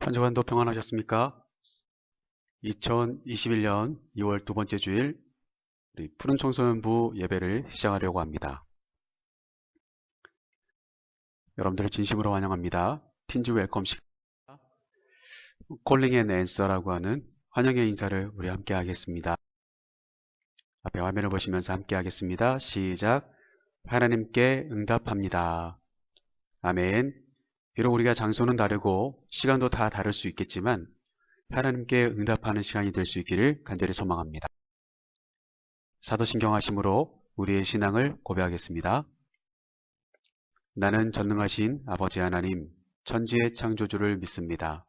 한 주간도 평안하셨습니까? 2021년 2월 두 번째 주일 우리 푸른 청소년부 예배를 시작하려고 합니다. 여러분들을 진심으로 환영합니다. 틴즈 웰컴식 콜링 앤 앤서라고 하는 환영의 인사를 우리 함께 하겠습니다. 앞에 화면을 보시면서 함께 하겠습니다. 시작. 하나님께 응답합니다. 아멘. 비록 우리가 장소는 다르고 시간도 다 다를 수 있겠지만 하나님께 응답하는 시간이 될 수 있기를 간절히 소망합니다. 사도신경 하심으로 우리의 신앙을 고백하겠습니다. 나는 전능하신 아버지 하나님, 천지의 창조주를 믿습니다.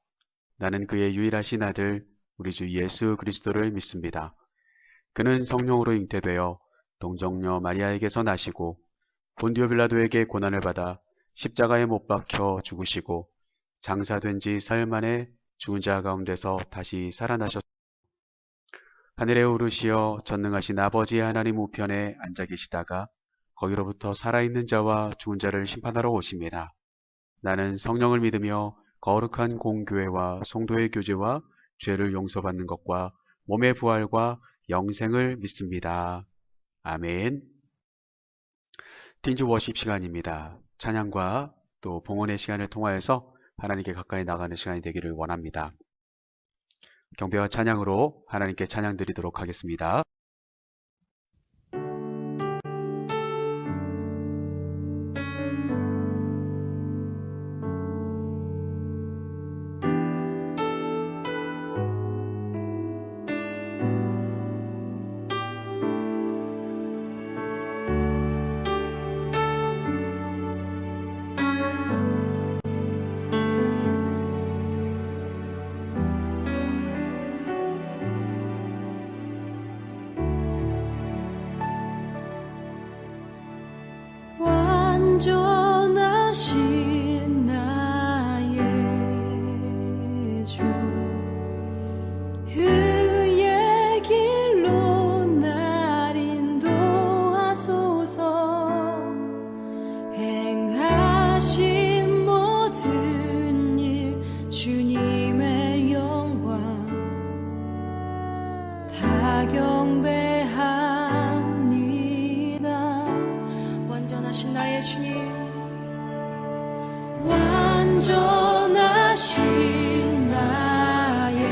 나는 그의 유일하신 아들, 우리 주 예수 그리스도를 믿습니다. 그는 성령으로 잉태되어 동정녀 마리아에게서 나시고 본디오 빌라도에게 고난을 받아 십자가에 못 박혀 죽으시고 장사된 지 사흘 만에 죽은 자 가운데서 다시 살아나셨습니다. 하늘에 오르시어 전능하신 아버지 하나님 우편에 앉아 계시다가 거기로부터 살아있는 자와 죽은 자를 심판하러 오십니다. 나는 성령을 믿으며 거룩한 공교회와 성도의 교제와 죄를 용서받는 것과 몸의 부활과 영생을 믿습니다. 아멘. 틴즈 워십 시간입니다. 찬양과 또 봉헌의 시간을 통하여서 하나님께 가까이 나가는 시간이 되기를 원합니다. 경배와 찬양으로 하나님께 찬양 드리도록 하겠습니다. 온전하신 나의 주 그의 길로 날 인도하소서. 행하신 모든 일 주님의 영광 다 경배합니다. 완전하신 나의 주님, 완전하신 나의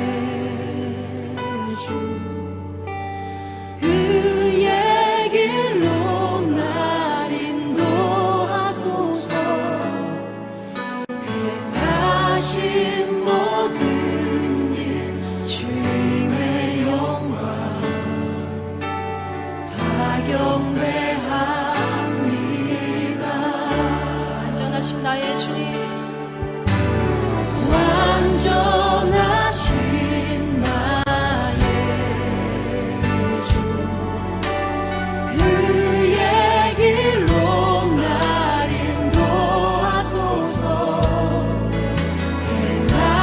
주 그의 길로 날 인도하소서. 행하신 모든 일 주님의 영광 다 경배합니다. 완전하신 나의 주님, 완전하신 나의 주 그의 길로 날 인도하소서. 행하신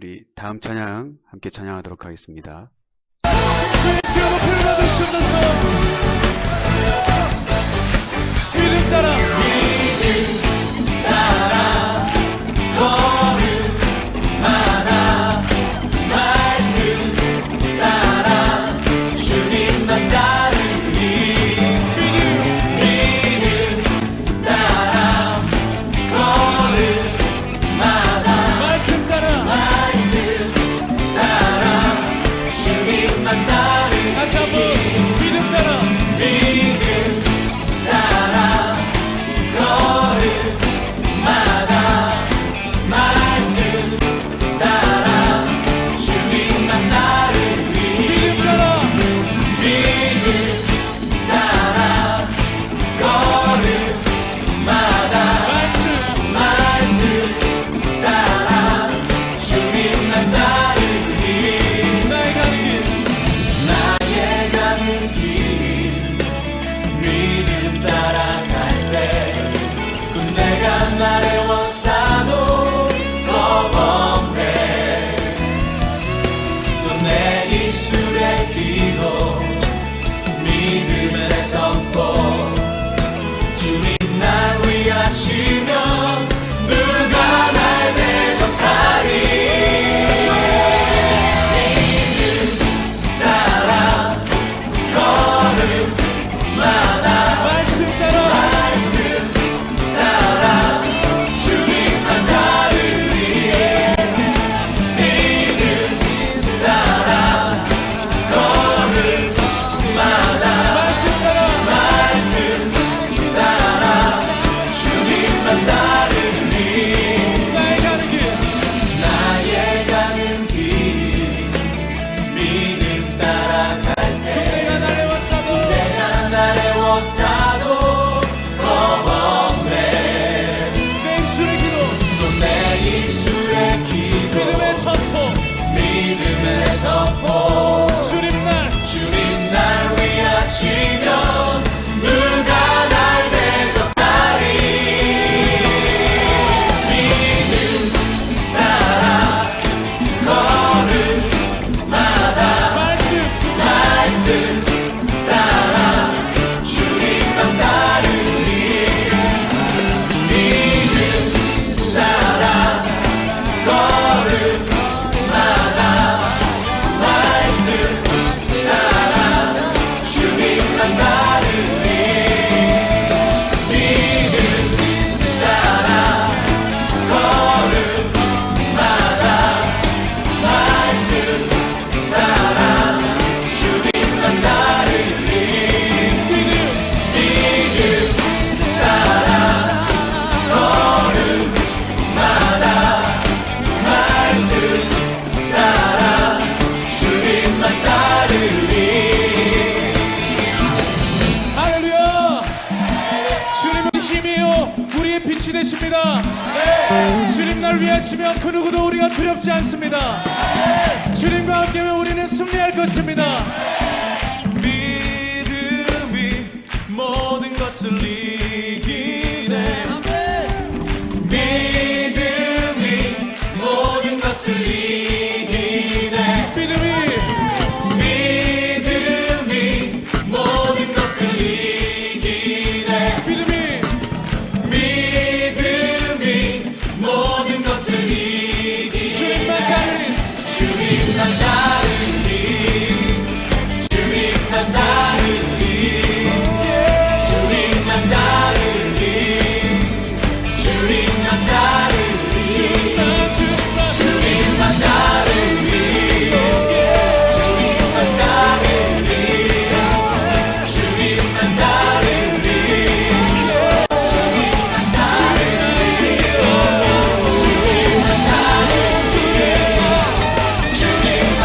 우리 다음 찬양 함께 찬양하도록 하겠습니다. 주여 높이를 받으시옵소서. 믿음 따라 걸음마다 말씀 따라 주님만 따르리 믿음 따라 걸음마다 말씀 따라 주님만 따르리 다시 한번 믿음 따라 믿음 따라 걸음마다 말씀 따라 주님만 따르리 믿음 따라 믿음 따라 걸음마다 말씀 따라 주님만 따르리 나의 가는 길 나의 가는 길 믿음 따라갈 때 군대가 나를 워싸도 겁없네 또 내 입술의 기도 믿음의 선포 주님 날 위하시면 누가 날 대적하리 말씀 따라 주님만 따르리 믿음 따라 걸음마다 말씀 따라 말씀 따라 주님만 따르리 나의 가는 길 나의 가는 길 믿음 따라갈 때 내가 나를 왔사도 내가 나를 워싸도 겁없네 내 입술의 기도 또 내 입술의 기도 믿음의 선포 믿음의 선포 주님 날 위하시면 누가 날 대적하리 믿음 따라 걸음마다 말씀 따라 주님만 따르리 믿음 따라 걸음마다 말씀 따라 주님만 따르리 믿음 따라 걸음마다 말씀 따라 주님만 따르리 믿음 따라 걸음마다 말씀 따라 주님만 따르리 할렐루야 주님은 힘이요 우리의 빛이 되십니다 주님 날 위하시면 그 누구도 우리가 두렵지 않습니다 주님과 함께면 우리는 승리할 것입니다 믿음이 모든 것을 이기네 믿음이 모든 것을 이기네 믿음이 모든 것을 이기네 믿음이 모든 것을 이기네 주님만 따르리 주님만 따르리 주님만 따르리 주님만 따르리 주님만 따르리 주님만 따르리 주님만 따르리 주님만 따르리 주님만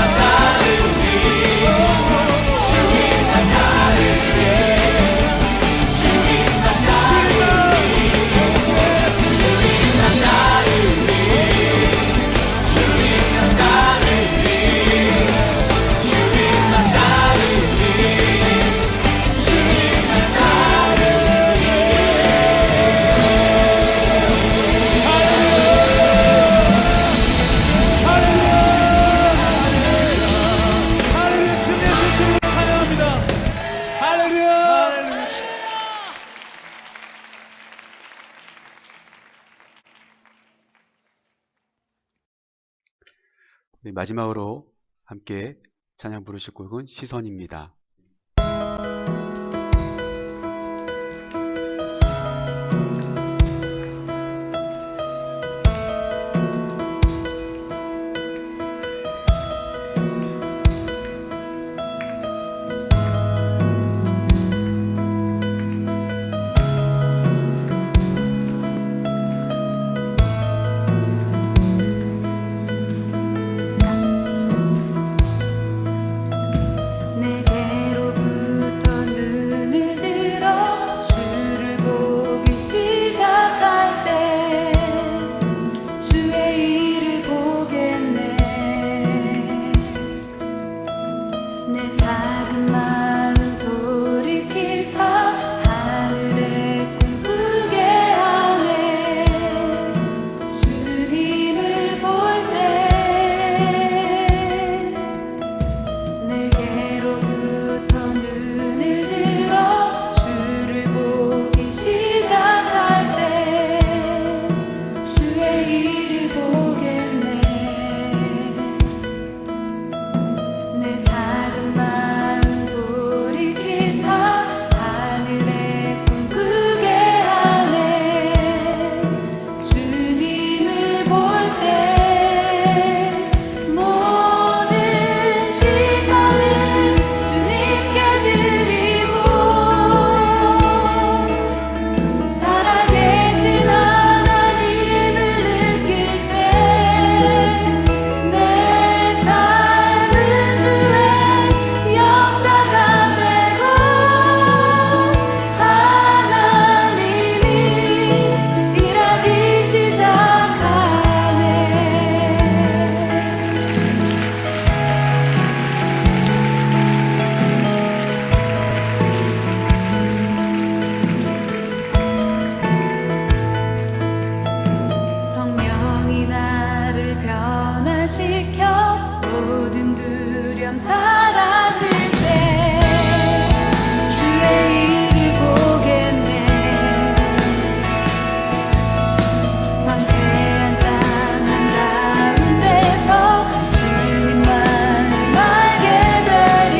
우리 마지막으로 함께 찬양 부르실 곡은 시선입니다. 내게로부터 눈을 들어 주를 보기 시작할 때 주의 일을 보겠네. 내 작은 마음 돌이키사 하늘에 꿈꾸게 하네. 주님을 볼 때 내게로부터 눈을 들어 주를 보기 시작할 때 주의 일을 보겠네. 내 작은 마음 돌이키사 하늘에 꿈꾸게 하네. 주님을 볼 때 모든 시선을 주님께 드리고 살아계신 하나님을 느낄 때 내 삶은 주의 역사가 되고 하나님이 일하기 시작하네. 성령이 나를 변화시켜 모든 두려움 사라질 때 주의 일을 보겠네. 황폐한 땅 한가운데서 주님만을 알게 되리.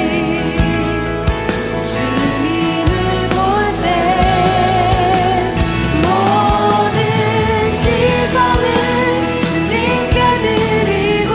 주님을 볼 때 모든 시선을 주님께 드리고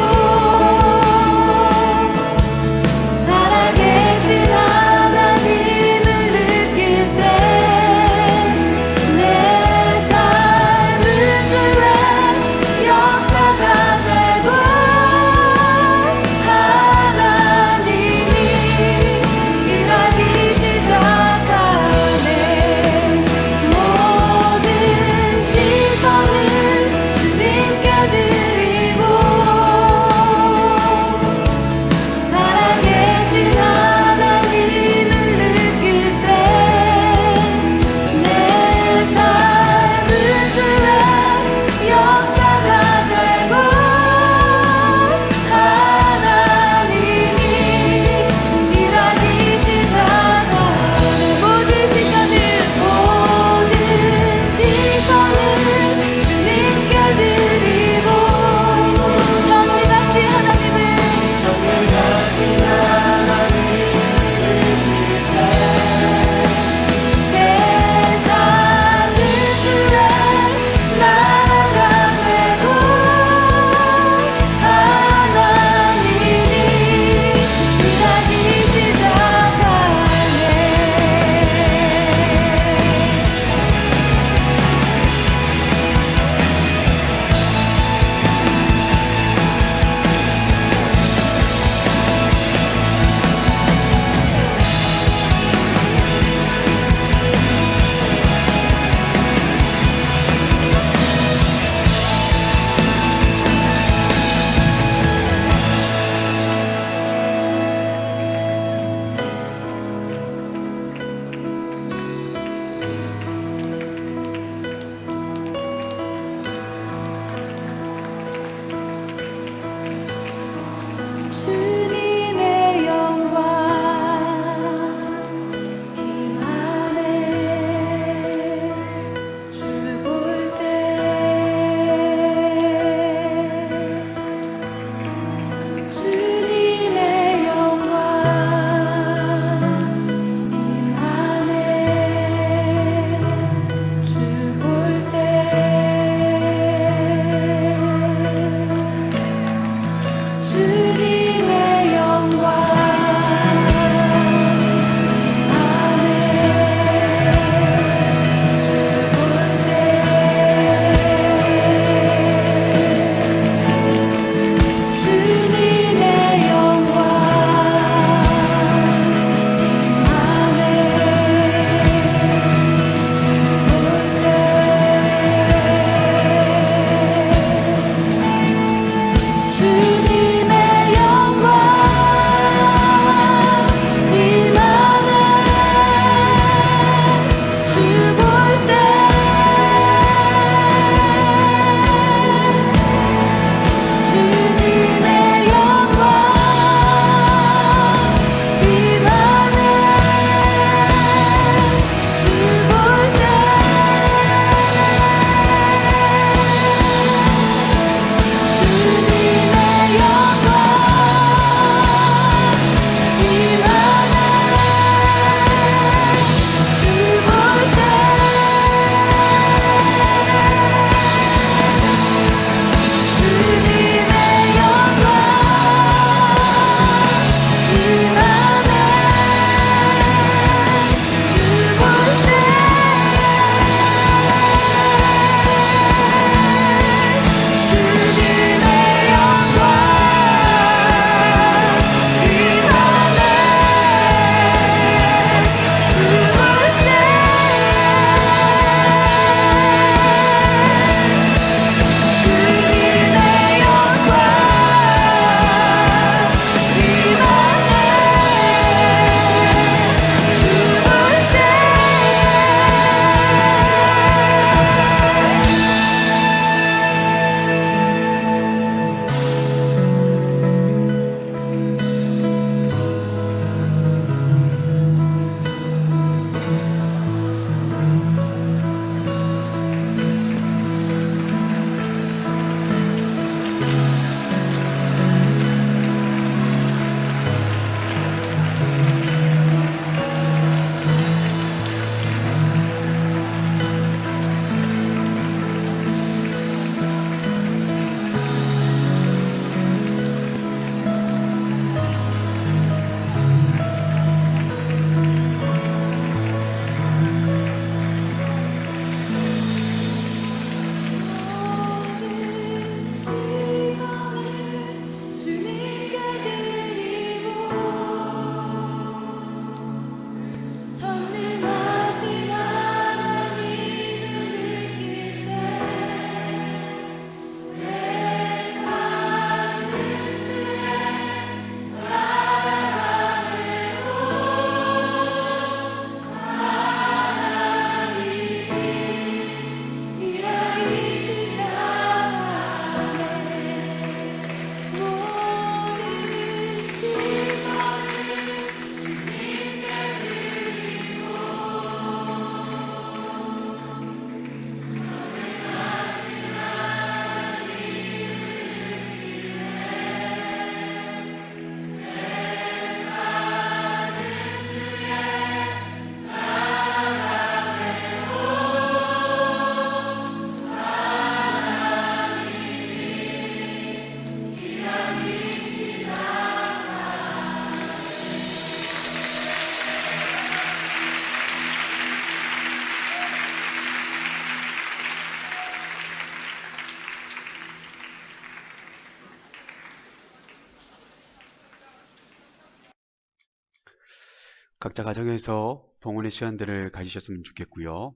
각자 가정에서 봉헌의 시간들을 가지셨으면 좋겠고요.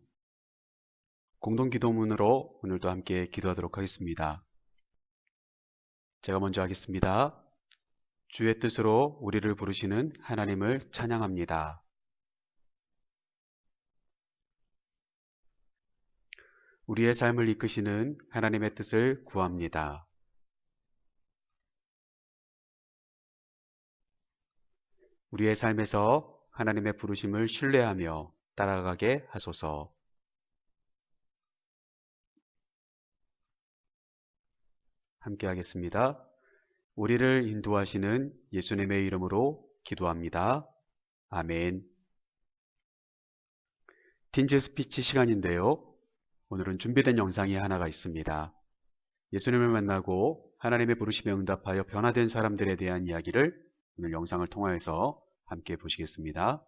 공동기도문으로 오늘도 함께 기도하도록 하겠습니다. 제가 먼저 하겠습니다. 주의 뜻으로 우리를 부르시는 하나님을 찬양합니다. 우리의 삶을 이끄시는 하나님의 뜻을 구합니다. 우리의 삶에서 하나님의 부르심을 신뢰하며 따라가게 하소서. 함께 하겠습니다. 우리를 인도하시는 예수님의 이름으로 기도합니다. 아멘. 틴즈 스피치 시간인데요. 오늘은 준비된 영상이 하나가 있습니다. 예수님을 만나고 하나님의 부르심에 응답하여 변화된 사람들에 대한 이야기를 오늘 영상을 통하여서 함께 보시겠습니다.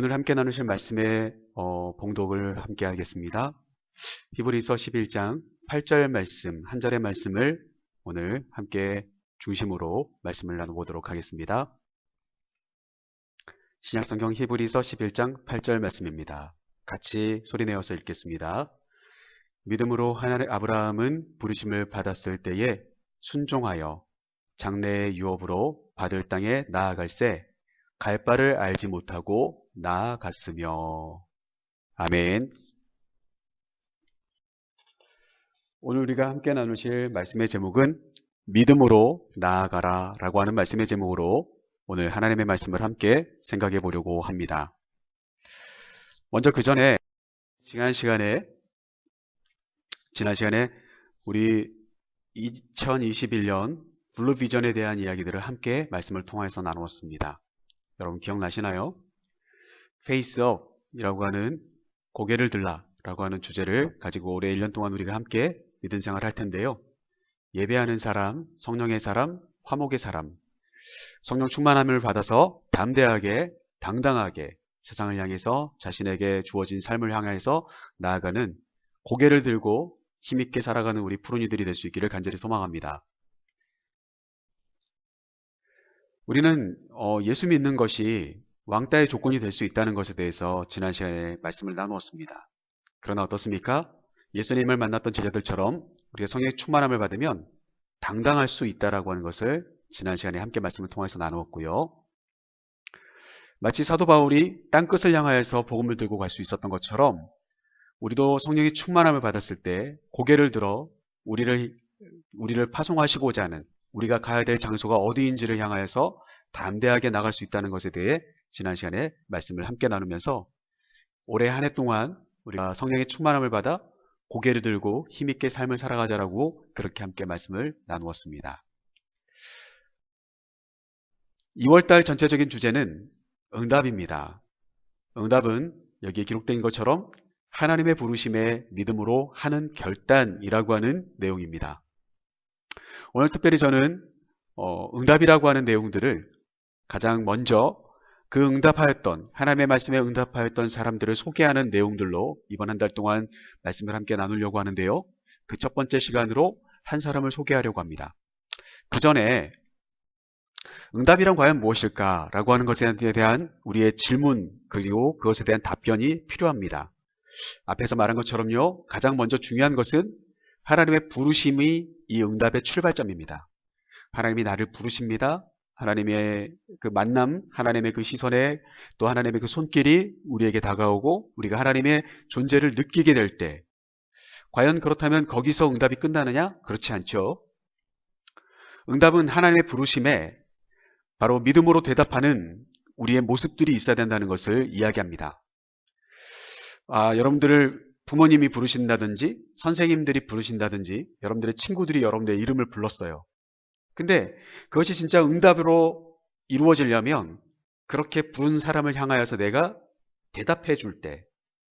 오늘 함께 나누실 말씀의 봉독을 함께 하겠습니다. 히브리서 11장 8절 말씀, 한 절의 말씀을 오늘 함께 중심으로 말씀을 나눠보도록 하겠습니다. 신약성경 히브리서 11장 8절 말씀입니다. 같이 소리내어서 읽겠습니다. 믿음으로 하나님 아브라함은 부르심을 받았을 때에 순종하여 장래의 유업으로 받을 땅에 나아갈새 갈 바를 알지 못하고 나아갔으며. 아멘. 오늘 우리가 함께 나누실 말씀의 제목은 믿음으로 나아가라 라고 하는 말씀의 제목으로 오늘 하나님의 말씀을 함께 생각해 보려고 합니다. 먼저 그 전에 지난 시간에 우리 2021년 블루비전에 대한 이야기들을 함께 말씀을 통해서 나누었습니다. 여러분 기억나시나요? 페이스업이라고 하는 고개를 들라 라고 하는 주제를 가지고 올해 1년 동안 우리가 함께 믿음 생활을 할 텐데요. 예배하는 사람, 성령의 사람, 화목의 사람, 성령 충만함을 받아서 담대하게, 당당하게 세상을 향해서 자신에게 주어진 삶을 향해서 나아가는 고개를 들고 힘있게 살아가는 우리 푸른이들이 될 수 있기를 간절히 소망합니다. 우리는 예수 믿는 것이 왕따의 조건이 될 수 있다는 것에 대해서 지난 시간에 말씀을 나누었습니다. 그러나 어떻습니까? 예수님을 만났던 제자들처럼 우리가 성령의 충만함을 받으면 당당할 수 있다라고 하는 것을 지난 시간에 함께 말씀을 통해서 나누었고요. 마치 사도 바울이 땅끝을 향하여서 복음을 들고 갈 수 있었던 것처럼 우리도 성령의 충만함을 받았을 때 고개를 들어 우리를 파송하시고자 하는, 우리가 가야 될 장소가 어디인지를 향하여서 담대하게 나갈 수 있다는 것에 대해 지난 시간에 말씀을 함께 나누면서 올해 한 해 동안 우리가 성령의 충만함을 받아 고개를 들고 힘있게 삶을 살아가자라고 그렇게 함께 말씀을 나누었습니다. 2월달 전체적인 주제는 응답입니다. 응답은 여기에 기록된 것처럼 하나님의 부르심에 믿음으로 하는 결단이라고 하는 내용입니다. 오늘 특별히 저는 응답이라고 하는 내용들을 가장 먼저 그 응답하였던, 하나님의 말씀에 응답하였던 사람들을 소개하는 내용들로 이번 한 달 동안 말씀을 함께 나누려고 하는데요. 그 첫 번째 시간으로 한 사람을 소개하려고 합니다. 그 전에 응답이란 과연 무엇일까? 라고 하는 것에 대한 우리의 질문 그리고 그것에 대한 답변이 필요합니다. 앞에서 말한 것처럼요. 가장 먼저 중요한 것은 하나님의 부르심이 이 응답의 출발점입니다. 하나님이 나를 부르십니다. 하나님의 그 만남, 하나님의 그 시선에 또 하나님의 그 손길이 우리에게 다가오고 우리가 하나님의 존재를 느끼게 될 때 과연 그렇다면 거기서 응답이 끝나느냐? 그렇지 않죠. 응답은 하나님의 부르심에 바로 믿음으로 대답하는 우리의 모습들이 있어야 된다는 것을 이야기합니다. 여러분들을 부모님이 부르신다든지 선생님들이 부르신다든지 여러분들의 친구들이 여러분들의 이름을 불렀어요. 근데 그것이 진짜 응답으로 이루어지려면 그렇게 부른 사람을 향하여서 내가 대답해 줄 때,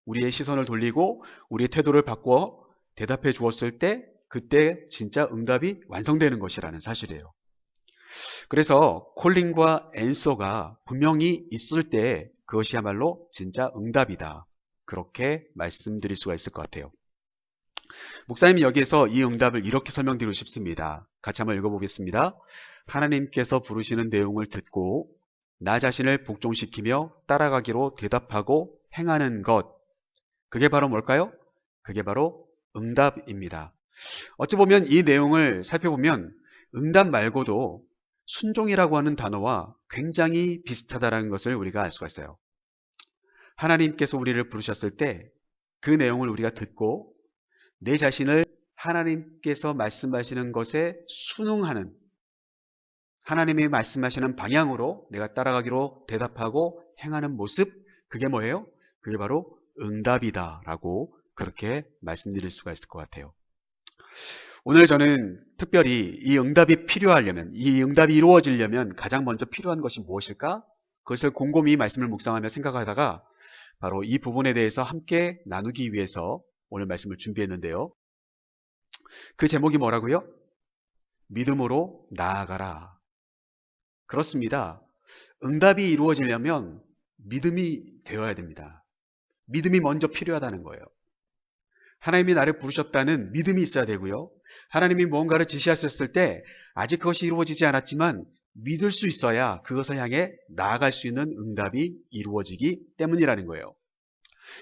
우리의 시선을 돌리고 우리의 태도를 바꿔 대답해 주었을 때 그때 진짜 응답이 완성되는 것이라는 사실이에요. 그래서 콜링과 앤서가 분명히 있을 때 그것이야말로 진짜 응답이다. 그렇게 말씀드릴 수가 있을 것 같아요. 목사님이 여기에서 이 응답을 이렇게 설명드리고 싶습니다. 같이 한번 읽어보겠습니다. 하나님께서 부르시는 내용을 듣고 나 자신을 복종시키며 따라가기로 대답하고 행하는 것. 그게 바로 뭘까요? 그게 바로 응답입니다. 어찌 보면 이 내용을 살펴보면 응답 말고도 순종이라고 하는 단어와 굉장히 비슷하다는 것을 우리가 알 수가 있어요. 하나님께서 우리를 부르셨을 때 그 내용을 우리가 듣고 내 자신을 하나님께서 말씀하시는 것에 순응하는, 하나님이 말씀하시는 방향으로 내가 따라가기로 대답하고 행하는 모습, 그게 뭐예요? 그게 바로 응답이다 라고 그렇게 말씀드릴 수가 있을 것 같아요. 오늘 저는 특별히 이 응답이 필요하려면, 이 응답이 이루어지려면 가장 먼저 필요한 것이 무엇일까? 그것을 곰곰이 말씀을 묵상하며 생각하다가 바로 이 부분에 대해서 함께 나누기 위해서 오늘 말씀을 준비했는데요. 그 제목이 뭐라고요? 믿음으로 나아가라. 그렇습니다. 응답이 이루어지려면 믿음이 되어야 됩니다. 믿음이 먼저 필요하다는 거예요. 하나님이 나를 부르셨다는 믿음이 있어야 되고요. 하나님이 무언가를 지시하셨을 때 아직 그것이 이루어지지 않았지만 믿을 수 있어야 그것을 향해 나아갈 수 있는 응답이 이루어지기 때문이라는 거예요.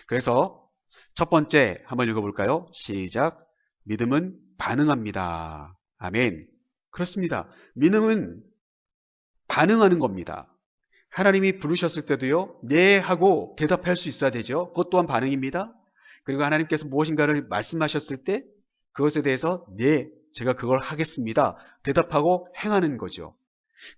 그래서 첫 번째 한번 읽어볼까요? 시작. 믿음은 반응합니다. 아멘. 그렇습니다. 믿음은 반응하는 겁니다. 하나님이 부르셨을 때도요, 네 하고 대답할 수 있어야 되죠. 그것 또한 반응입니다. 그리고 하나님께서 무엇인가를 말씀하셨을 때 그것에 대해서 네, 제가 그걸 하겠습니다. 대답하고 행하는 거죠.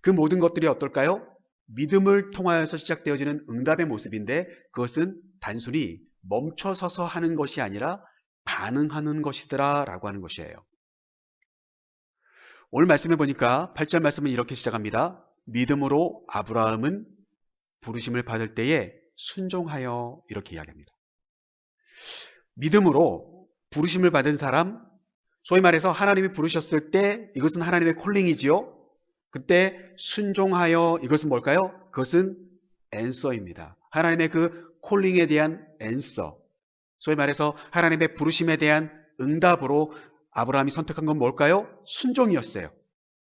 그 모든 것들이 어떨까요? 믿음을 통하여서 시작되어지는 응답의 모습인데 그것은 단순히 멈춰서서 하는 것이 아니라 반응하는 것이더라 라고 하는 것이에요. 오늘 말씀해 보니까 8절 말씀은 이렇게 시작합니다. 믿음으로 아브라함은 부르심을 받을 때에 순종하여, 이렇게 이야기합니다. 믿음으로 부르심을 받은 사람, 소위 말해서 하나님이 부르셨을 때 이것은 하나님의 콜링이지요. 그때 순종하여, 이것은 뭘까요? 그것은 앤서입니다. 하나님의 그 콜링에 대한 앤서, 소위 말해서 하나님의 부르심에 대한 응답으로 아브라함이 선택한 건 뭘까요? 순종이었어요.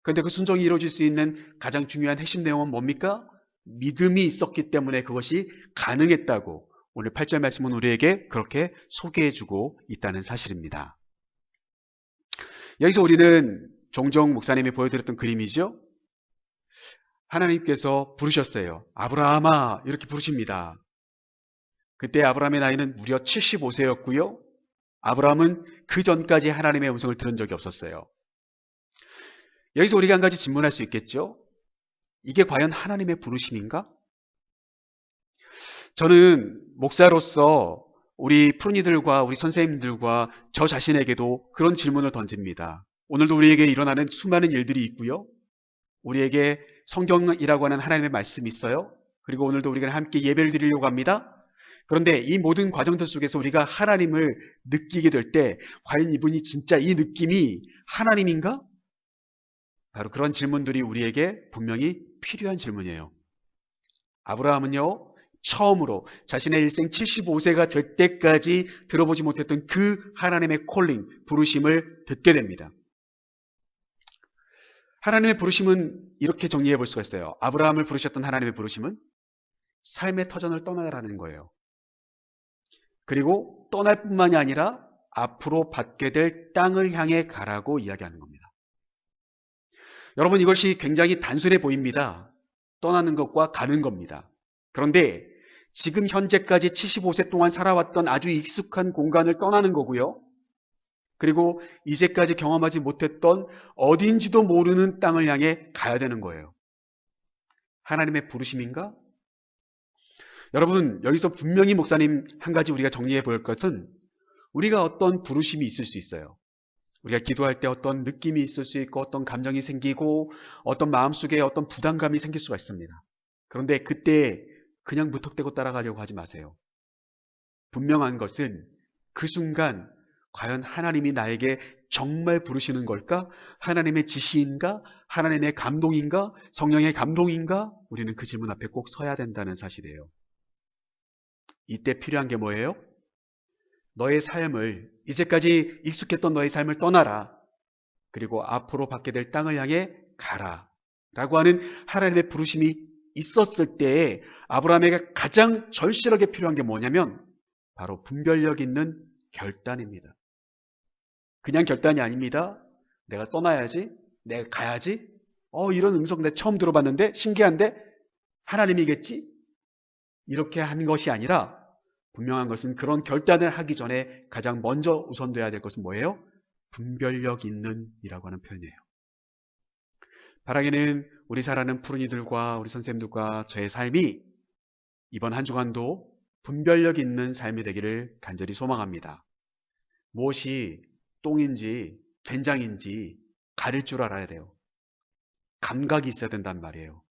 그런데 그 순종이 이루어질 수 있는 가장 중요한 핵심 내용은 뭡니까? 믿음이 있었기 때문에 그것이 가능했다고 오늘 8절 말씀은 우리에게 그렇게 소개해주고 있다는 사실입니다. 여기서 우리는 종종 목사님이 보여드렸던 그림이죠. 하나님께서 부르셨어요. 아브라함아, 이렇게 부르십니다. 그때 아브라함의 나이는 무려 75세였고요. 아브라함은 그 전까지 하나님의 음성을 들은 적이 없었어요. 여기서 우리가 한 가지 질문할 수 있겠죠. 이게 과연 하나님의 부르심인가? 저는 목사로서 우리 푸른이들과 우리 선생님들과 저 자신에게도 그런 질문을 던집니다. 오늘도 우리에게 일어나는 수많은 일들이 있고요. 우리에게 성경이라고 하는 하나님의 말씀이 있어요. 그리고 오늘도 우리가 함께 예배를 드리려고 합니다. 그런데 이 모든 과정들 속에서 우리가 하나님을 느끼게 될 때 과연 이분이 진짜 이 느낌이 하나님인가? 바로 그런 질문들이 우리에게 분명히 필요한 질문이에요. 아브라함은요, 처음으로 자신의 일생 75세가 될 때까지 들어보지 못했던 그 하나님의 콜링, 부르심을 듣게 됩니다. 하나님의 부르심은 이렇게 정리해 볼 수가 있어요. 아브라함을 부르셨던 하나님의 부르심은 삶의 터전을 떠나라는 거예요. 그리고 떠날 뿐만이 아니라 앞으로 받게 될 땅을 향해 가라고 이야기하는 겁니다. 여러분, 이것이 굉장히 단순해 보입니다. 떠나는 것과 가는 겁니다. 그런데 지금 현재까지 75세 동안 살아왔던 아주 익숙한 공간을 떠나는 거고요. 그리고 이제까지 경험하지 못했던 어딘지도 모르는 땅을 향해 가야 되는 거예요. 하나님의 부르심인가? 여러분, 여기서 분명히 목사님 한 가지 우리가 정리해 볼 것은 우리가 어떤 부르심이 있을 수 있어요. 우리가 기도할 때 어떤 느낌이 있을 수 있고 어떤 감정이 생기고 어떤 마음속에 어떤 부담감이 생길 수가 있습니다. 그런데 그때 그냥 무턱대고 따라가려고 하지 마세요. 분명한 것은 그 순간 과연 하나님이 나에게 정말 부르시는 걸까? 하나님의 지시인가? 하나님의 감동인가? 성령의 감동인가? 우리는 그 질문 앞에 꼭 서야 된다는 사실이에요. 이때 필요한 게 뭐예요? 너의 삶을, 이제까지 익숙했던 너의 삶을 떠나라. 그리고 앞으로 받게 될 땅을 향해 가라. 라고 하는 하나님의 부르심이 있었을 때에 아브라함에게 가장 절실하게 필요한 게 뭐냐면 바로 분별력 있는 결단입니다. 그냥 결단이 아닙니다. 내가 떠나야지, 내가 가야지, 이런 음성 내가 처음 들어봤는데 신기한데 하나님이겠지? 이렇게 하는 것이 아니라 분명한 것은 그런 결단을 하기 전에 가장 먼저 우선돼야 될 것은 뭐예요? 분별력 있는 이라고 하는 표현이에요. 바라기는 우리 사랑하는 푸른이들과 우리 선생님들과 저의 삶이 이번 한 주간도 분별력 있는 삶이 되기를 간절히 소망합니다. 무엇이 똥인지 된장인지 가릴 줄 알아야 돼요. 감각이 있어야 된단 말이에요.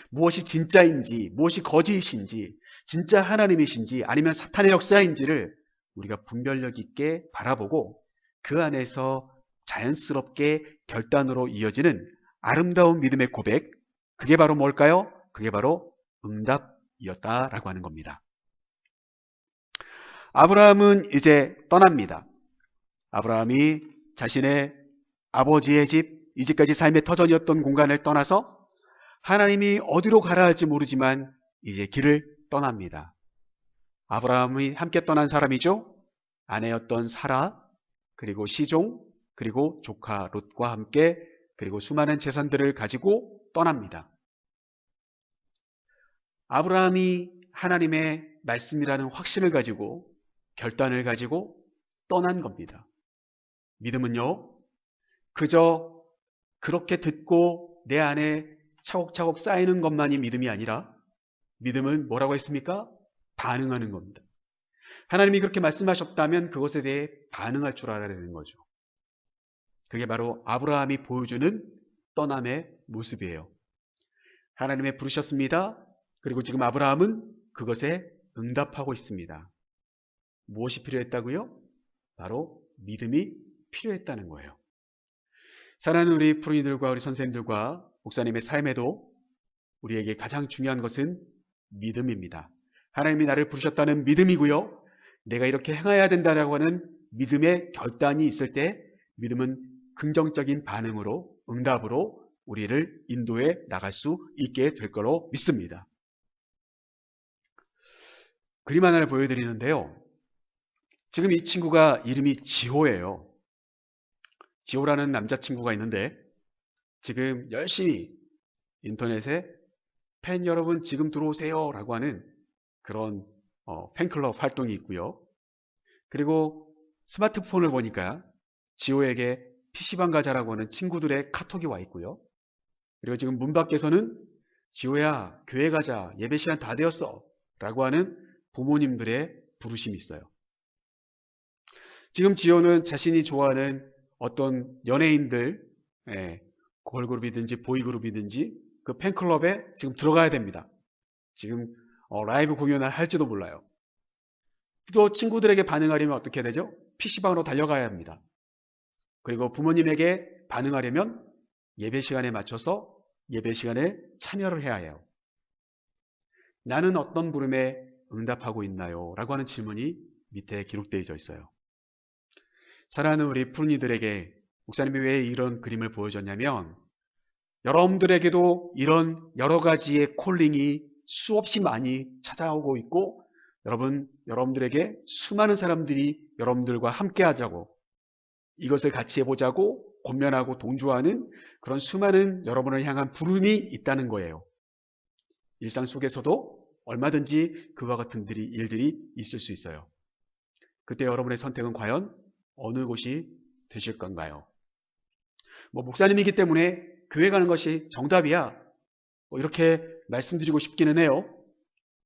무엇이 진짜인지, 무엇이 거짓인지, 진짜 하나님이신지 아니면 사탄의 역사인지를 우리가 분별력 있게 바라보고 그 안에서 자연스럽게 결단으로 이어지는 아름다운 믿음의 고백, 그게 바로 뭘까요? 그게 바로 응답 믿음이었다라고 하는 겁니다. 아브라함은 이제 떠납니다. 아브라함이 자신의 아버지의 집, 이제까지 삶의 터전이었던 공간을 떠나서 하나님이 어디로 가라 할지 모르지만 이제 길을 떠납니다. 아브라함이 함께 떠난 사람이죠. 아내였던 사라, 그리고 시종, 그리고 조카 롯과 함께, 그리고 수많은 재산들을 가지고 떠납니다. 아브라함이 하나님의 말씀이라는 확신을 가지고 결단을 가지고 떠난 겁니다. 믿음은요, 그저 그렇게 듣고 내 안에 차곡차곡 쌓이는 것만이 믿음이 아니라 믿음은 뭐라고 했습니까? 반응하는 겁니다. 하나님이 그렇게 말씀하셨다면 그것에 대해 반응할 줄 알아야 되는 거죠. 그게 바로 아브라함이 보여주는 떠남의 모습이에요. 하나님의 부르셨습니다. 그리고 지금 아브라함은 그것에 응답하고 있습니다. 무엇이 필요했다고요? 바로 믿음이 필요했다는 거예요. 사랑하는 우리 프로이들과 우리 선생님들과 목사님의 삶에도 우리에게 가장 중요한 것은 믿음입니다. 하나님이 나를 부르셨다는 믿음이고요. 내가 이렇게 행해야 된다라고 하는 믿음의 결단이 있을 때 믿음은 긍정적인 반응으로, 응답으로 우리를 인도해 나갈 수 있게 될 거로 믿습니다. 그림 하나를 보여드리는데요. 지금 이 친구가 이름이 지호예요. 지호라는 남자친구가 있는데 지금 열심히 인터넷에 팬 여러분 지금 들어오세요 라고 하는 그런 팬클럽 활동이 있고요. 그리고 스마트폰을 보니까 지호에게 PC방 가자라고 하는 친구들의 카톡이 와 있고요. 그리고 지금 문 밖에서는 지호야 교회 가자 예배 시간 다 되었어 라고 하는 부모님들의 부르심이 있어요. 지금 지호는 자신이 좋아하는 어떤 연예인들 걸그룹이든지 보이그룹이든지 그 팬클럽에 지금 들어가야 됩니다. 지금 라이브 공연을 할지도 몰라요. 또 친구들에게 반응하려면 어떻게 해야 되죠? PC방으로 달려가야 합니다. 그리고 부모님에게 반응하려면 예배 시간에 맞춰서 예배 시간에 참여를 해야 해요. 나는 어떤 부름에 응답하고 있나요? 라고 하는 질문이 밑에 기록되어 있어요. 사랑하는 우리 푸른이들에게 목사님이 왜 이런 그림을 보여줬냐면 여러분들에게도 이런 여러 가지의 콜링이 수없이 많이 찾아오고 있고 여러분들에게 수많은 사람들이 여러분들과 함께 하자고 이것을 같이 해보자고 권면하고 동조하는 그런 수많은 여러분을 향한 부름이 있다는 거예요. 일상 속에서도 얼마든지 그와 같은 일들이 있을 수 있어요. 그때 여러분의 선택은 과연 어느 곳이 되실 건가요? 목사님이기 때문에 교회 가는 것이 정답이야. 이렇게 말씀드리고 싶기는 해요.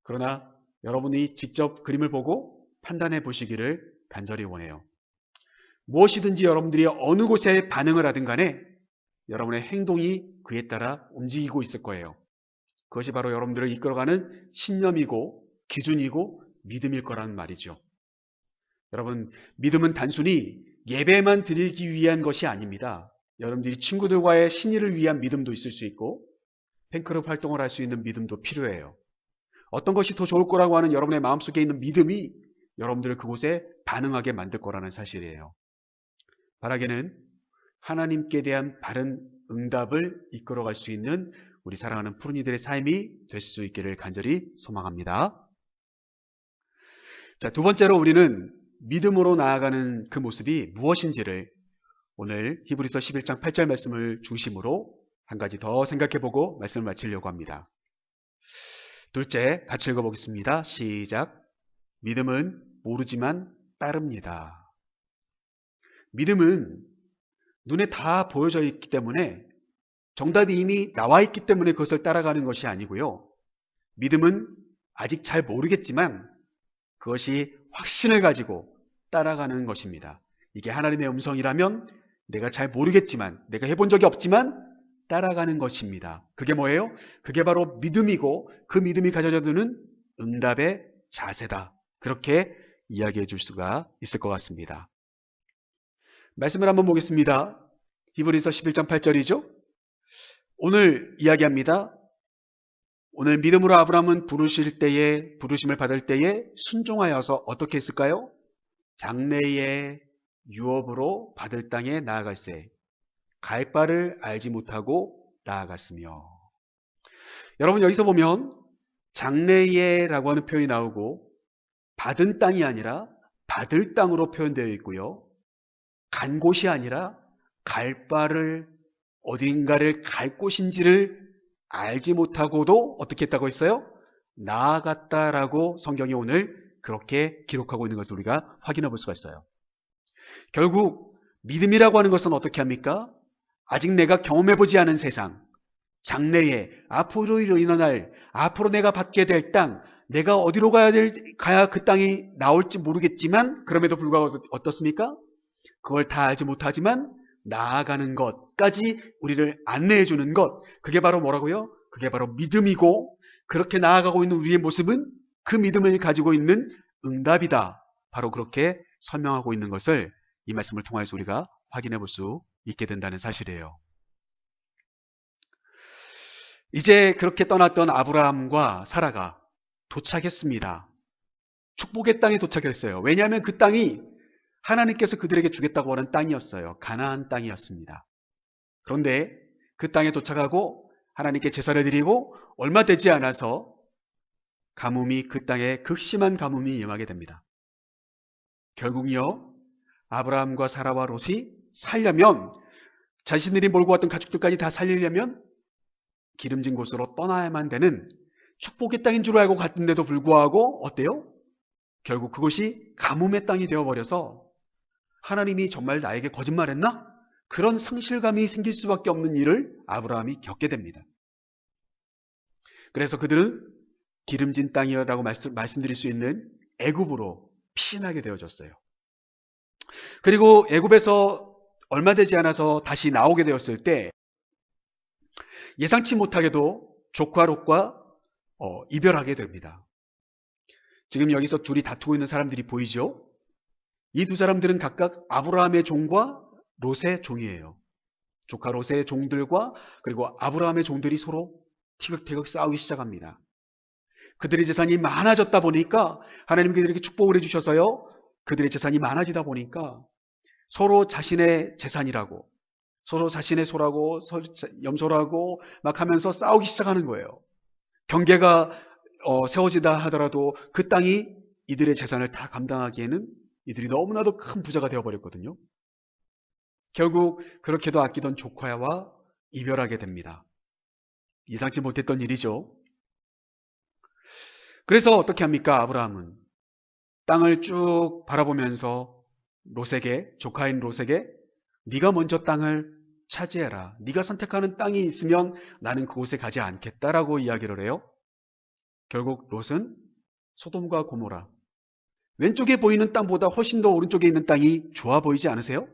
그러나 여러분이 직접 그림을 보고 판단해 보시기를 간절히 원해요. 무엇이든지 여러분들이 어느 곳에 반응을 하든 간에 여러분의 행동이 그에 따라 움직이고 있을 거예요. 그것이 바로 여러분들을 이끌어가는 신념이고 기준이고 믿음일 거라는 말이죠. 여러분, 믿음은 단순히 예배만 드리기 위한 것이 아닙니다. 여러분들이 친구들과의 신의를 위한 믿음도 있을 수 있고 팬클럽 활동을 할 수 있는 믿음도 필요해요. 어떤 것이 더 좋을 거라고 하는 여러분의 마음속에 있는 믿음이 여러분들을 그곳에 반응하게 만들 거라는 사실이에요. 바라기는 하나님께 대한 바른 응답을 이끌어갈 수 있는 우리 사랑하는 푸른이들의 삶이 될 수 있기를 간절히 소망합니다. 자, 두 번째로 우리는 믿음으로 나아가는 그 모습이 무엇인지를 오늘 히브리서 11장 8절 말씀을 중심으로 한 가지 더 생각해보고 말씀을 마치려고 합니다. 둘째, 같이 읽어보겠습니다. 시작. 믿음은 모르지만 따릅니다. 믿음은 눈에 다 보여져 있기 때문에 정답이 이미 나와 있기 때문에 그것을 따라가는 것이 아니고요. 믿음은 아직 잘 모르겠지만 그것이 확신을 가지고 따라가는 것입니다. 이게 하나님의 음성이라면 내가 잘 모르겠지만 내가 해본 적이 없지만 따라가는 것입니다. 그게 뭐예요? 그게 바로 믿음이고 그 믿음이 가져다 주는 응답의 자세다. 그렇게 이야기해 줄 수가 있을 것 같습니다. 말씀을 한번 보겠습니다. 히브리서 11장 8절이죠. 오늘 이야기합니다. 오늘 믿음으로 아브라함은 부르심을 받을 때에 순종하여서 어떻게 했을까요? 장래의 유업으로 받을 땅에 나아갈세 갈 바를 알지 못하고 나아갔으며. 여러분, 여기서 보면 장래의라고 하는 표현이 나오고 받은 땅이 아니라 받을 땅으로 표현되어 있고요. 간 곳이 아니라 갈 바를 어딘가를 갈 곳인지를 알지 못하고도 어떻게 했다고 했어요? 나아갔다라고 성경이 오늘 그렇게 기록하고 있는 것을 우리가 확인해 볼 수가 있어요. 결국 믿음이라고 하는 것은 어떻게 합니까? 아직 내가 경험해보지 않은 세상, 장래에 앞으로 일어날, 앞으로 내가 받게 될 땅, 내가 어디로 가야 그 땅이 나올지 모르겠지만 그럼에도 불구하고 어떻습니까? 그걸 다 알지 못하지만 나아가는 것까지 우리를 안내해 주는 것, 그게 바로 뭐라고요? 그게 바로 믿음이고, 그렇게 나아가고 있는 우리의 모습은 그 믿음을 가지고 있는 응답이다. 바로 그렇게 설명하고 있는 것을 이 말씀을 통해서 우리가 확인해 볼 수 있게 된다는 사실이에요. 이제 그렇게 떠났던 아브라함과 사라가 도착했습니다. 축복의 땅에 도착했어요. 왜냐하면 그 땅이 하나님께서 그들에게 주겠다고 하는 땅이었어요. 가나안 땅이었습니다. 그런데 그 땅에 도착하고 하나님께 제사를 드리고 얼마 되지 않아서 그 땅에 극심한 가뭄이 임하게 됩니다. 결국요, 아브라함과 사라와 롯이 살려면, 자신들이 몰고 왔던 가축들까지 다 살리려면 기름진 곳으로 떠나야만 되는 축복의 땅인 줄 알고 갔는데도 불구하고 어때요? 결국 그곳이 가뭄의 땅이 되어버려서 하나님이 정말 나에게 거짓말했나? 그런 상실감이 생길 수밖에 없는 일을 아브라함이 겪게 됩니다. 그래서 그들은 기름진 땅이라고 말씀드릴 수 있는 애굽으로 피신하게 되어졌어요. 그리고 애굽에서 얼마 되지 않아서 다시 나오게 되었을 때 예상치 못하게도 조카 롯과 이별하게 됩니다. 지금 여기서 둘이 다투고 있는 사람들이 보이죠? 이 두 사람들은 각각 아브라함의 종과 롯의 종이에요. 조카 롯의 종들과 그리고 아브라함의 종들이 서로 티격태격 싸우기 시작합니다. 그들의 재산이 많아졌다 보니까 하나님 그들에게 축복을 해주셔서요, 그들의 재산이 많아지다 보니까 서로 자신의 재산이라고, 서로 자신의 소라고 염소라고 막 하면서 싸우기 시작하는 거예요. 경계가 세워지다 하더라도 그 땅이 이들의 재산을 다 감당하기에는 이들이 너무나도 큰 부자가 되어버렸거든요. 결국 그렇게도 아끼던 조카와 이별하게 됩니다. 예상치 못했던 일이죠. 그래서 어떻게 합니까? 아브라함은 땅을 쭉 바라보면서 조카인 롯에게 네가 먼저 땅을 차지해라. 네가 선택하는 땅이 있으면 나는 그곳에 가지 않겠다라고 이야기를 해요. 결국 롯은 소돔과 고모라, 왼쪽에 보이는 땅보다 훨씬 더 오른쪽에 있는 땅이 좋아 보이지 않으세요?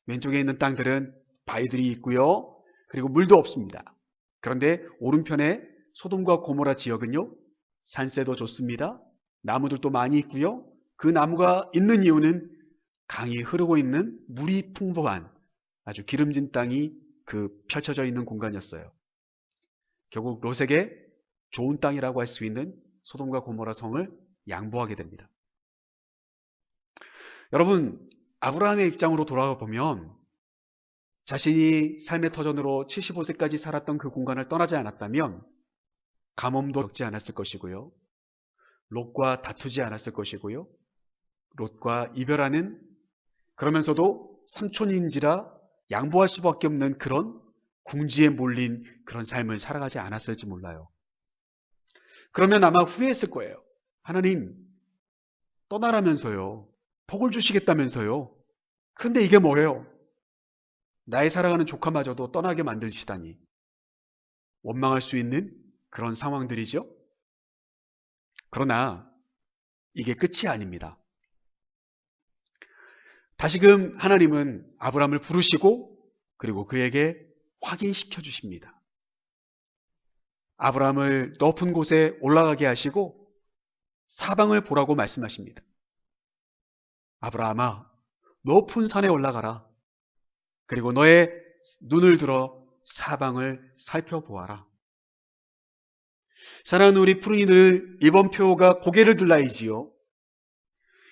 왼쪽에 있는 땅들은 바위들이 있고요, 그리고 물도 없습니다. 그런데 오른편에 소돔과 고모라 지역은요, 산세도 좋습니다. 나무들도 많이 있고요. 그 나무가 있는 이유는 강이 흐르고 있는 물이 풍부한 아주 기름진 땅이 펼쳐져 있는 공간이었어요. 결국 롯에게 좋은 땅이라고 할 수 있는 소돔과 고모라 성을 양보하게 됩니다. 여러분, 아브라함의 입장으로 돌아가 보면 자신이 삶의 터전으로 75세까지 살았던 그 공간을 떠나지 않았다면 가뭄도 겪지 않았을 것이고요, 롯과 다투지 않았을 것이고요, 롯과 이별하는, 그러면서도 삼촌인지라 양보할 수밖에 없는 그런 궁지에 몰린 그런 삶을 살아가지 않았을지 몰라요. 그러면 아마 후회했을 거예요. 하나님, 떠나라면서요, 복을 주시겠다면서요, 그런데 이게 뭐예요? 나의 사랑하는 조카마저도 떠나게 만드시다니. 원망할 수 있는 그런 상황들이죠. 그러나 이게 끝이 아닙니다. 다시금 하나님은 아브라함을 부르시고 그리고 그에게 확인시켜 주십니다. 아브라함을 높은 곳에 올라가게 하시고 사방을 보라고 말씀하십니다. 아브라함아, 높은 산에 올라가라. 그리고 너의 눈을 들어 사방을 살펴보아라. 사랑하는 우리 푸른이들, 이번 표가 고개를 들라이지요.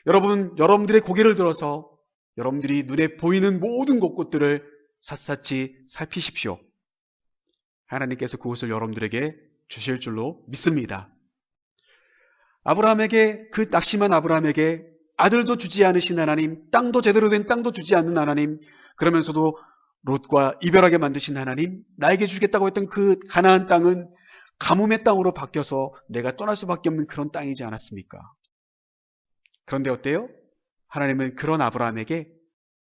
여러분들의 고개를 들어서 여러분들이 눈에 보이는 모든 곳들을 샅샅이 살피십시오. 하나님께서 그곳을 여러분들에게 주실 줄로 믿습니다. 아브라함에게, 그 낙심한 아브라함에게 아들도 주지 않으신 하나님, 땅도 제대로 된 땅도 주지 않는 하나님, 그러면서도 롯과 이별하게 만드신 하나님, 나에게 주겠다고 했던 그 가나안 땅은 가뭄의 땅으로 바뀌어서 내가 떠날 수밖에 없는 그런 땅이지 않았습니까? 그런데 어때요? 하나님은 그런 아브라함에게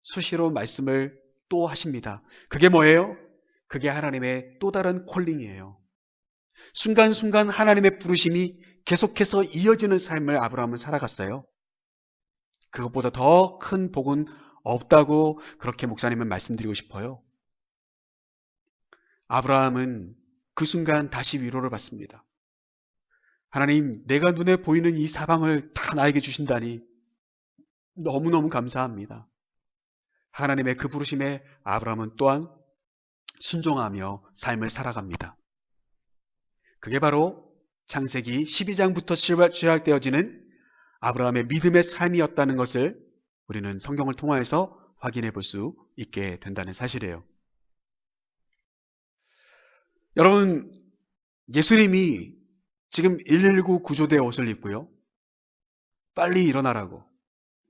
수시로 말씀을 또 하십니다. 그게 뭐예요? 그게 하나님의 또 다른 콜링이에요. 순간순간 하나님의 부르심이 계속해서 이어지는 삶을 아브라함은 살아갔어요. 그것보다 더 큰 복은 없다고 그렇게 목사님은 말씀드리고 싶어요. 아브라함은 그 순간 다시 위로를 받습니다. 하나님, 내가 눈에 보이는 이 사방을 다 나에게 주신다니 너무너무 감사합니다. 하나님의 그 부르심에 아브라함은 또한 순종하며 삶을 살아갑니다. 그게 바로 창세기 12장부터 시작되어지는 아브라함의 믿음의 삶이었다는 것을 우리는 성경을 통하여서 확인해 볼 수 있게 된다는 사실이에요. 여러분, 예수님이 지금 119 구조대 옷을 입고요, 빨리 일어나라고,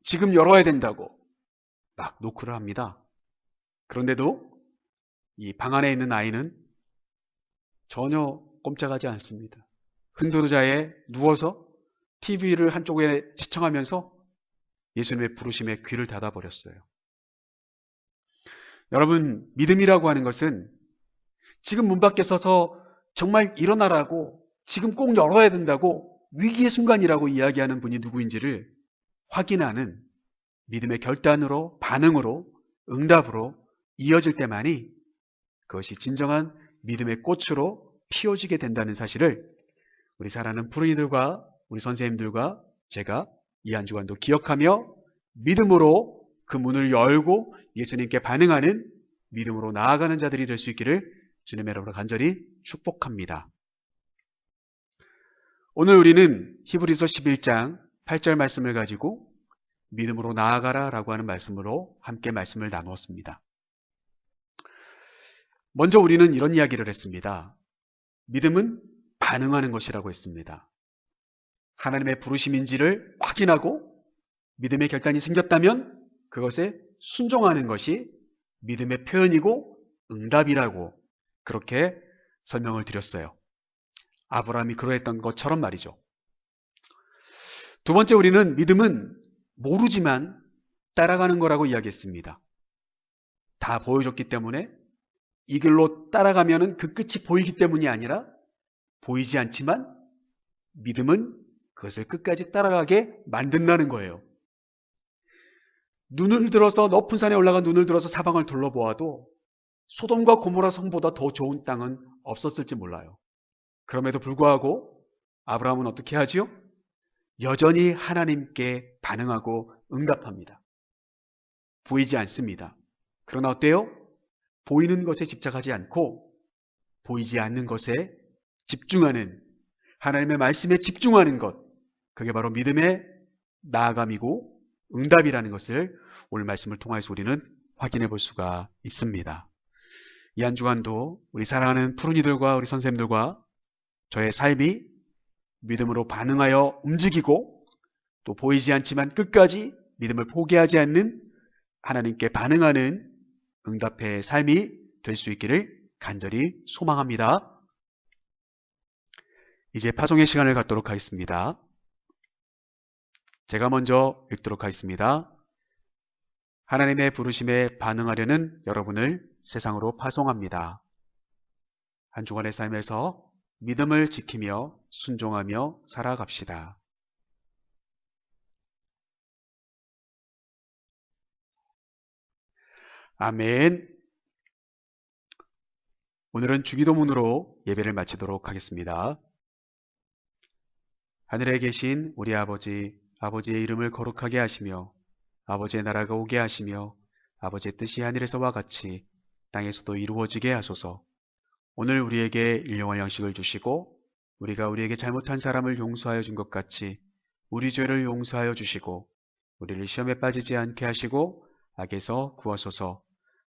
지금 열어야 된다고 막 노크를 합니다. 그런데도 이 방 안에 있는 아이는 전혀 꼼짝하지 않습니다. 흔들의자에 누워서 TV를 한쪽에 시청하면서 예수님의 부르심에 귀를 닫아버렸어요. 여러분, 믿음이라고 하는 것은 지금 문 밖에 서서 정말 일어나라고, 지금 꼭 열어야 된다고, 위기의 순간이라고 이야기하는 분이 누구인지를 확인하는 믿음의 결단으로, 반응으로, 응답으로 이어질 때만이 그것이 진정한 믿음의 꽃으로 피워지게 된다는 사실을 우리 사랑하는 푸른이들과 우리 선생님들과 제가 이 한 주간도 기억하며 믿음으로 그 문을 열고 예수님께 반응하는, 믿음으로 나아가는 자들이 될 수 있기를 주님의 이름으로 간절히 축복합니다. 오늘 우리는 히브리서 11장 8절 말씀을 가지고 믿음으로 나아가라 라고 하는 말씀으로 함께 말씀을 나누었습니다. 먼저 우리는 이런 이야기를 했습니다. 믿음은 반응하는 것이라고 했습니다. 하나님의 부르심인지를 확인하고 믿음의 결단이 생겼다면 그것에 순종하는 것이 믿음의 표현이고 응답이라고 그렇게 설명을 드렸어요. 아브라함이 그러했던 것처럼 말이죠. 두 번째, 우리는 믿음은 모르지만 따라가는 거라고 이야기했습니다. 다 보여줬기 때문에 이 길로 따라가면 그 끝이 보이기 때문이 아니라 보이지 않지만 믿음은 그것을 끝까지 따라가게 만든다는 거예요. 눈을 들어서, 높은 산에 올라가 눈을 들어서 사방을 둘러보아도 소돔과 고모라 성보다 더 좋은 땅은 없었을지 몰라요. 그럼에도 불구하고 아브라함은 어떻게 하지요? 여전히 하나님께 반응하고 응답합니다. 보이지 않습니다. 그러나 어때요? 보이는 것에 집착하지 않고 보이지 않는 것에 집중하는, 하나님의 말씀에 집중하는 것, 그게 바로 믿음의 나아감이고 응답이라는 것을 오늘 말씀을 통해서 우리는 확인해 볼 수가 있습니다. 이 한 주간도 우리 사랑하는 푸른이들과 우리 선생님들과 저의 삶이 믿음으로 반응하여 움직이고 또 보이지 않지만 끝까지 믿음을 포기하지 않는, 하나님께 반응하는 응답의 삶이 될 수 있기를 간절히 소망합니다. 이제 파송의 시간을 갖도록 하겠습니다. 제가 먼저 읽도록 하겠습니다. 하나님의 부르심에 반응하려는 여러분을 세상으로 파송합니다. 한 주간의 삶에서 믿음을 지키며 순종하며 살아갑시다. 아멘. 오늘은 주기도문으로 예배를 마치도록 하겠습니다. 하늘에 계신 우리 아버지, 아버지의 이름을 거룩하게 하시며 아버지의 나라가 오게 하시며 아버지의 뜻이 하늘에서와 같이 땅에서도 이루어지게 하소서. 오늘 우리에게 일용할 양식을 주시고 우리가 우리에게 잘못한 사람을 용서하여 준 것 같이 우리 죄를 용서하여 주시고 우리를 시험에 빠지지 않게 하시고 악에서 구하소서.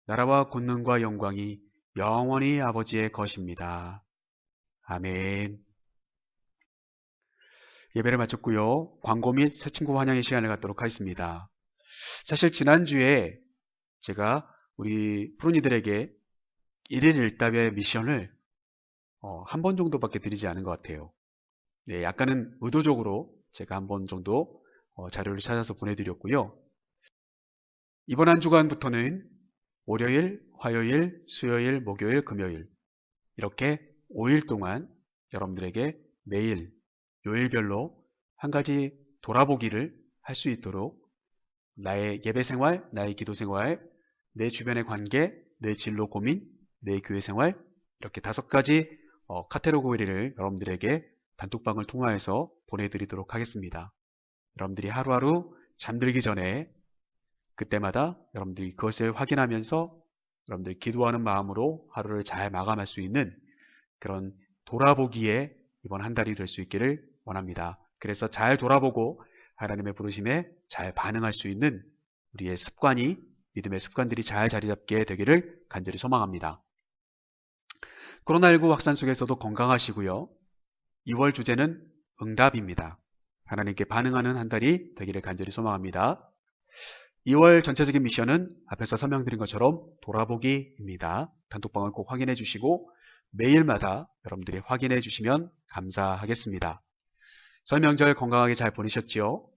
나라와 권능과 영광이 영원히 아버지의 것입니다. 아멘. 예배를 마쳤고요. 광고 및 새 친구 환영의 시간을 갖도록 하겠습니다. 사실 지난주에 제가 우리 푸른이들에게 1일 1답의 미션을 한 번 정도밖에 드리지 않은 것 같아요. 네, 약간은 의도적으로 제가 한 번 정도 자료를 찾아서 보내드렸고요. 이번 한 주간부터는 월요일, 화요일, 수요일, 목요일, 금요일 이렇게 5일 동안 여러분들에게 매일 요일별로 한 가지 돌아보기를 할 수 있도록 나의 예배생활, 나의 기도생활, 내 주변의 관계, 내 진로 고민, 내 교회생활 이렇게 5가지 카테고리를 여러분들에게 단톡방을 통하여서 보내드리도록 하겠습니다. 여러분들이 하루하루 잠들기 전에 그때마다 여러분들이 그것을 확인하면서 여러분들이 기도하는 마음으로 하루를 잘 마감할 수 있는 그런 돌아보기에 이번 한 달이 될 수 있기를 원합니다. 그래서 잘 돌아보고 하나님의 부르심에 잘 반응할 수 있는 우리의 습관이, 믿음의 습관들이 잘 자리 잡게 되기를 간절히 소망합니다. 코로나19 확산 속에서도 건강하시고요. 2월 주제는 응답입니다. 하나님께 반응하는 한 달이 되기를 간절히 소망합니다. 2월 전체적인 미션은 앞에서 설명드린 것처럼 돌아보기입니다. 단톡방을 꼭 확인해 주시고 매일마다 여러분들이 확인해 주시면 감사하겠습니다. 설 명절 건강하게 잘 보내셨지요?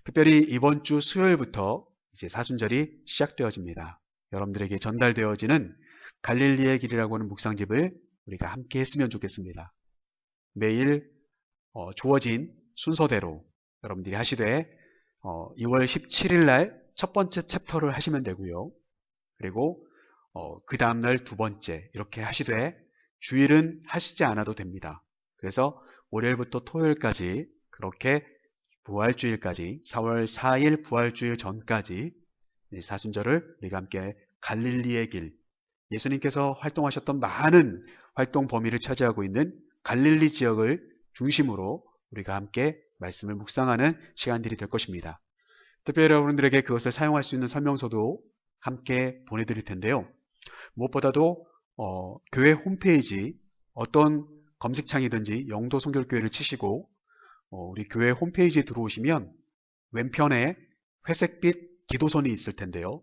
특별히 이번 주 수요일부터 이제 사순절이 시작되어집니다. 여러분들에게 전달되어지는 갈릴리의 길이라고 하는 묵상집을 우리가 함께 했으면 좋겠습니다. 매일 주어진 순서대로 여러분들이 하시되 2월 17일 날 첫 번째 챕터를 하시면 되고요. 그리고 그 다음날 두 번째 이렇게 하시되 주일은 하시지 않아도 됩니다. 그래서 월요일부터 토요일까지 그렇게 부활주일까지 4월 4일 부활주일 전까지 사순절을 우리가 함께 갈릴리의 길, 예수님께서 활동하셨던 많은 활동 범위를 차지하고 있는 갈릴리 지역을 중심으로 우리가 함께 말씀을 묵상하는 시간들이 될 것입니다. 특별히 여러분들에게 그것을 사용할 수 있는 설명서도 함께 보내드릴 텐데요. 무엇보다도 교회 홈페이지 어떤 검색창이든지 영도 성결교회를 치시고 우리 교회 홈페이지에 들어오시면 왼편에 회색빛 기도선이 있을 텐데요.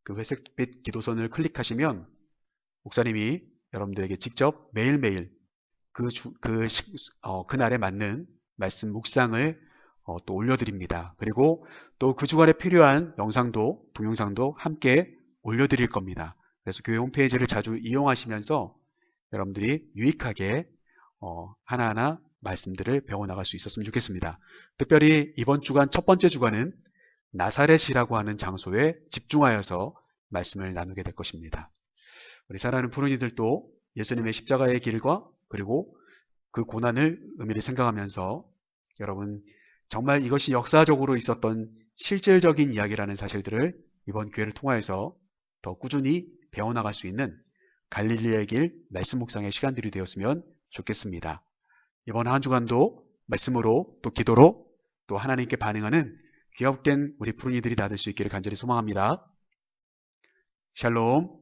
그 회색빛 기도선을 클릭하시면 목사님이 여러분들에게 직접 매일매일 그날에 맞는 말씀 묵상을 또 올려드립니다. 그리고 또 그 주간에 필요한 영상도 동영상도 함께 올려드릴 겁니다. 그래서 교회 홈페이지를 자주 이용하시면서 여러분들이 유익하게 하나하나 말씀들을 배워나갈 수 있었으면 좋겠습니다. 특별히 이번 주간 첫 번째 주간은 나사렛이라고 하는 장소에 집중하여서 말씀을 나누게 될 것입니다. 우리 사랑하는 푸른이들도 예수님의 십자가의 길과 그리고 그 고난을 의미를 생각하면서 여러분 정말 이것이 역사적으로 있었던 실질적인 이야기라는 사실들을 이번 기회를 통하여서 더 꾸준히 배워나갈 수 있는 갈릴리의 길 말씀 묵상의 시간들이 되었으면 좋겠습니다. 이번 한 주간도 말씀으로 또 기도로 또 하나님께 반응하는 귀엽된 우리 푸른이들이 다 될 수 있기를 간절히 소망합니다. 샬롬.